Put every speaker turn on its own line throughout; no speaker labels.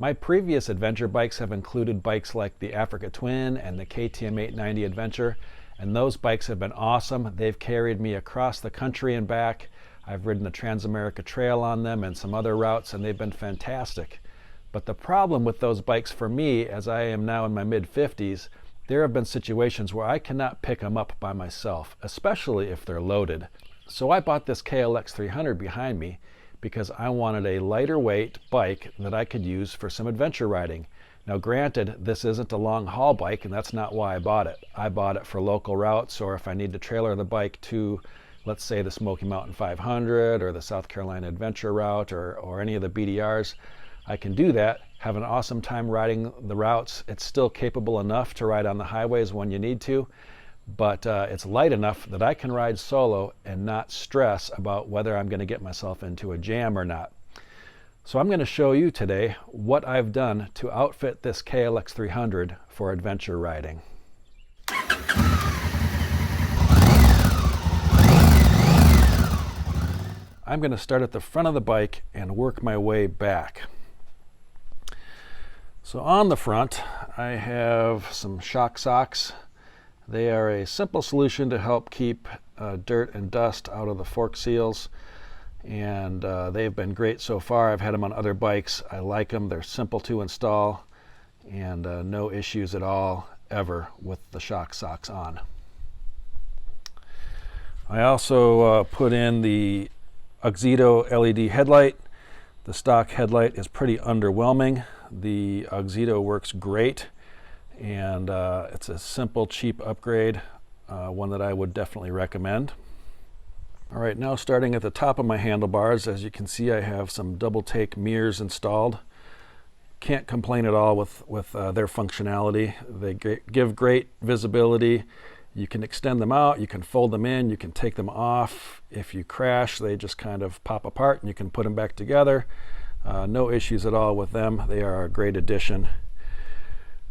My previous adventure bikes have included bikes like the Africa Twin and the KTM 890 Adventure, and those bikes have been awesome. They've carried me across the country and back. I've ridden the Transamerica Trail on them and some other routes, and they've been fantastic. But the problem with those bikes for me, as I am now in my mid-50s, there have been situations where I cannot pick them up by myself, especially if they're loaded. So I bought this KLX 300 behind me because I wanted a lighter weight bike that I could use for some adventure riding. Now granted, this isn't a long haul bike, and that's not why I bought it. I bought it for local routes, or if I need to trailer the bike to, let's say, the Smoky Mountain 500 or the South Carolina Adventure Route or any of the BDRs, I can do that, have an awesome time riding the routes. It's still capable enough to ride on the highways when you need to, but it's light enough that I can ride solo and not stress about whether I'm going to get myself into a jam or not. So I'm going to show you today what I've done to outfit this KLX 300 for adventure riding. I'm going to start at the front of the bike and work my way back. So on the front, I have some shock socks. They are a simple solution to help keep dirt and dust out of the fork seals, and they've been great so far. I've had them on other bikes. I like them. They're simple to install, and no issues at all ever with the shock socks on. I also put in the Auxito LED headlight. The stock headlight is pretty underwhelming. The Auxito works great, and it's a simple, cheap upgrade, one that I would definitely recommend. All right, now starting at the top of my handlebars, as you can see, I have some double take mirrors installed. Can't complain at all with their functionality. They give great visibility. You can extend them out, you can fold them in, you can take them off. If you crash, they just kind of pop apart and you can put them back together. No issues at all with them. They are a great addition.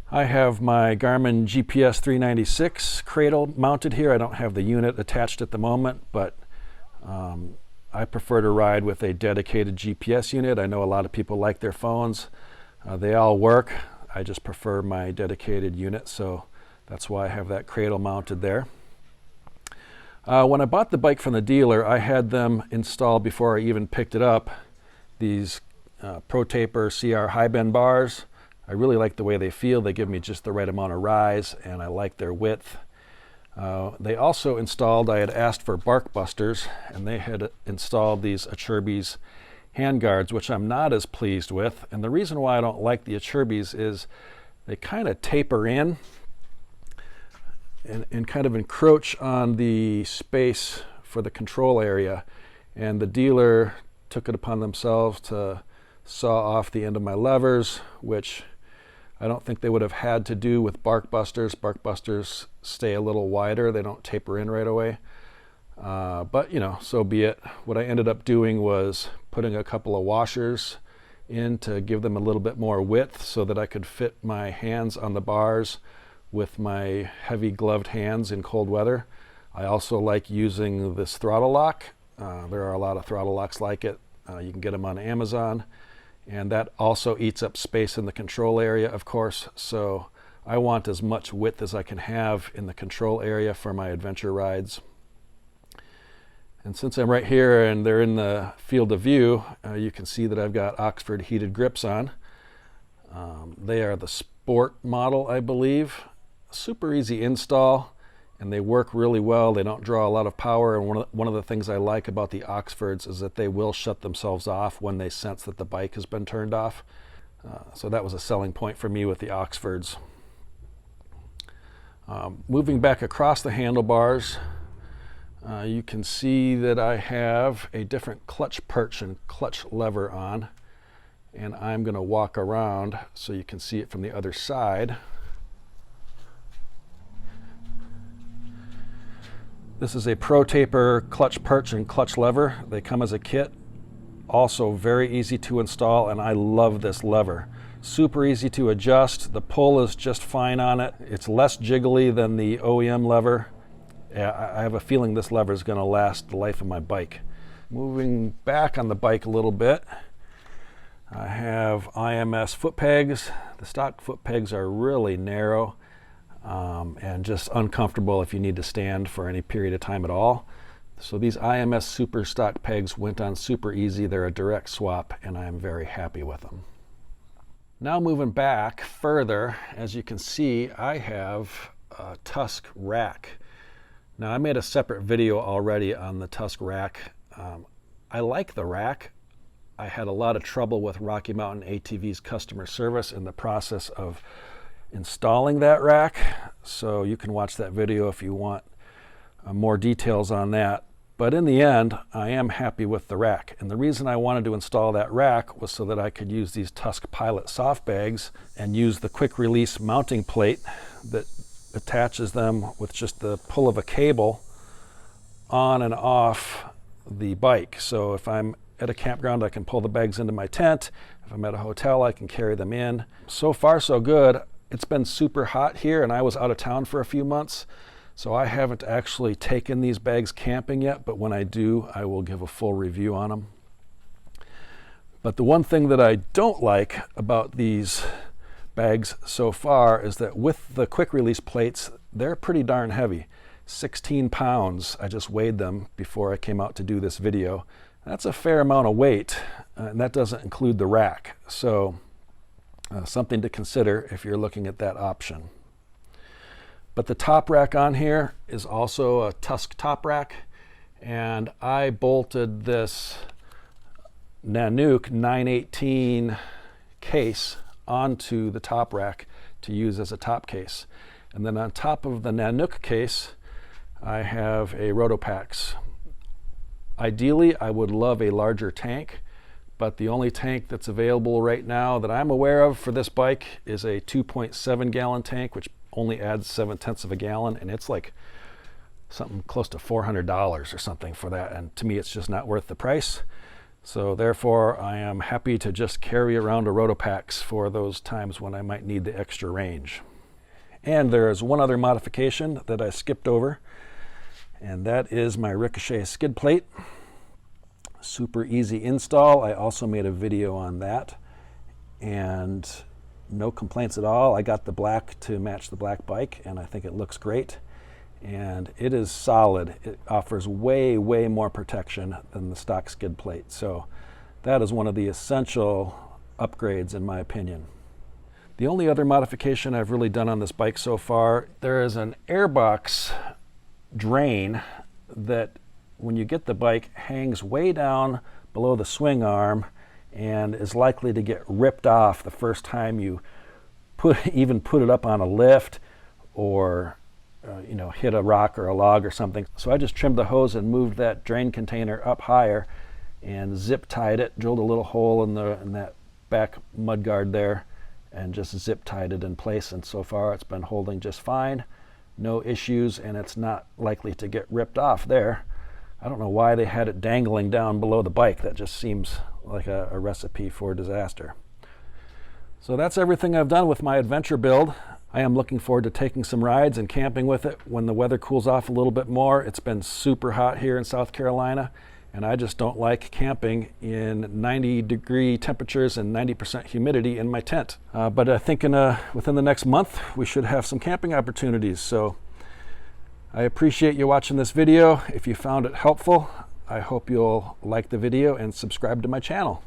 I have my Garmin GPS 396 cradle mounted here. I don't have the unit attached at the moment, but I prefer to ride with a dedicated GPS unit. I know a lot of people like their phones. They all work. I just prefer my dedicated unit, so that's why I have that cradle mounted there. When I bought the bike from the dealer, I had them installed before I even picked it up. These Pro Taper CR high bend bars. I really like the way they feel. They give me just the right amount of rise, and I like their width. They also installed, I had asked for bark busters, and they had installed these Acerbis hand guards, which I'm not as pleased with. And the reason why I don't like the Acerbis is they kind of taper in and kind of encroach on the space for the control area. And the dealer took it upon themselves to saw off the end of my levers, which I don't think they would have had to do with bark busters. Bark busters stay a little wider. They don't taper in right away. But, you know, so be it. What I ended up doing was putting a couple of washers in to give them a little bit more width so that I could fit my hands on the bars with my heavy gloved hands in cold weather. I also like using this throttle lock. There are a lot of throttle locks like it. You can get them on Amazon. And that also eats up space in the control area, of course. So I want as much width as I can have in the control area for my adventure rides. And since I'm right here and they're in the field of view, you can see that I've got Oxford heated grips on. They are the Sport model, I believe. Super easy install, and they work really well. They don't draw a lot of power, and one of the things I like about the Oxfords is that they will shut themselves off when they sense that the bike has been turned off. So that was a selling point for me with the Oxfords. Moving back across the handlebars, you can see that I have a different clutch perch and clutch lever on, and I'm going to walk around so you can see it from the other side. This is a Pro Taper clutch perch and clutch lever. They come as a kit. Also very easy to install, and I love this lever. Super easy to adjust. The pull is just fine on it. It's less jiggly than the OEM lever. I have a feeling this lever is going to last the life of my bike. Moving back on the bike a little bit, I have IMS foot pegs. The stock foot pegs are really narrow and just uncomfortable if you need to stand for any period of time at all. So these IMS super stock pegs went on super easy. They're a direct swap, and I'm very happy with them. Now moving back further, as you can see, I have a Tusk rack. Now I made a separate video already on the Tusk rack. I like the rack. I had a lot of trouble with Rocky Mountain ATV's customer service in the process of installing that rack. So you can watch that video if you want more details on that. But in the end, I am happy with the rack. And the reason I wanted to install that rack was so that I could use these Tusk Pilot soft bags and use the quick release mounting plate that attaches them with just the pull of a cable on and off the bike. So if I'm at a campground, I can pull the bags into my tent. If I'm at a hotel, I can carry them in. So far, so good. It's been super hot here, and I was out of town for a few months, so I haven't actually taken these bags camping yet, but when I do, I will give a full review on them. But the one thing that I don't like about these bags so far is that with the quick release plates, they're pretty darn heavy. 16 pounds. I just weighed them before I came out to do this video. That's a fair amount of weight, and that doesn't include the rack. So something to consider if you're looking at that option. But the top rack on here is also a Tusk top rack, and I bolted this Nanuk 918 case onto the top rack to use as a top case. And then on top of the Nanuk case, I have a Rotopax. Ideally, I would love a larger tank, but the only tank that's available right now that I'm aware of for this bike is a 2.7 gallon tank, which only adds 7/10 of a gallon, and it's like something close to $400 or something for that, and to me it's just not worth the price. So therefore, I am happy to just carry around a Rotopax for those times when I might need the extra range. And there is one other modification that I skipped over, and that is my Ricochet skid plate. Super easy install. I also made a video on that, and no complaints at all. I got the black to match the black bike, and I think it looks great. And it is solid. It offers way, way more protection than the stock skid plate. So that is one of the essential upgrades in my opinion. The only other modification I've really done on this bike so far, there is an airbox drain that when you get the bike hangs way down below the swing arm and is likely to get ripped off the first time you even put it up on a lift or hit a rock or a log or something. So I just trimmed the hose and moved that drain container up higher and zip tied it, drilled a little hole in that back mud guard there and just zip tied it in place, and so far it's been holding just fine. No issues, and it's not likely to get ripped off there. I don't know why they had it dangling down below the bike. That just seems like a recipe for disaster. So that's everything I've done with my adventure build. I am looking forward to taking some rides and camping with it when the weather cools off a little bit more. It's been super hot here in South Carolina, and I just don't like camping in 90-degree temperatures and 90% humidity in my tent. But I think within the next month, we should have some camping opportunities. So I appreciate you watching this video. If you found it helpful, I hope you'll like the video and subscribe to my channel.